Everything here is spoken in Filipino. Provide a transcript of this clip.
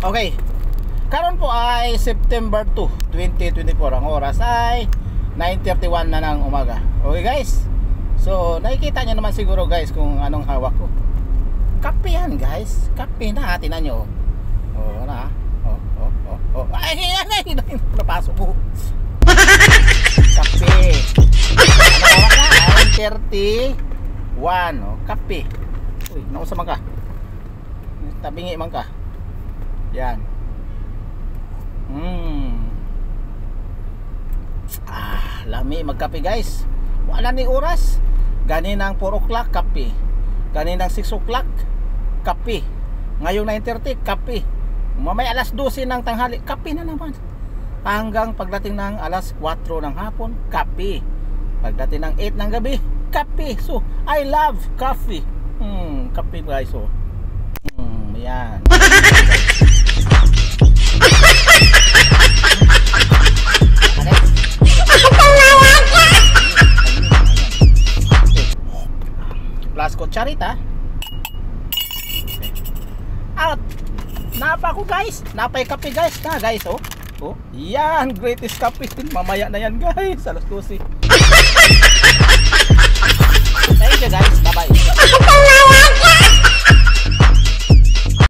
Okay. Karon po ay September 2, 2024. Ang oras ay 9:31 na ng umaga. Okay guys. So nakikita nyo naman siguro guys kung anong hawak ko. Kape yan guys. Kape na, tinan nyo. Oh, na. Oh. Ay, napasok ko. Kape. Ano hawak na? 9:31. Oh, kape. Uy, nausa man ka. Tabingi man ka. Yan. Lami magkape guys. Wala ni oras. Ganinang 4 o'clock kape. Ganinang 6 o'clock kape. Ngayong 9:30 kape. Mamaya alas 12 ng tanghali kape na naman. Hanggang pagdating ng alas 4 ng hapon kape. Pagdating ng 8 ng gabi kape. So I love coffee. Kape guys. So yan. Plus kutsarita. At napa ko guys, napay kape guys na guys. Oh, yan, greatest kape. Mamaya na yan guys, alas 12. Thank you guys, bye bye.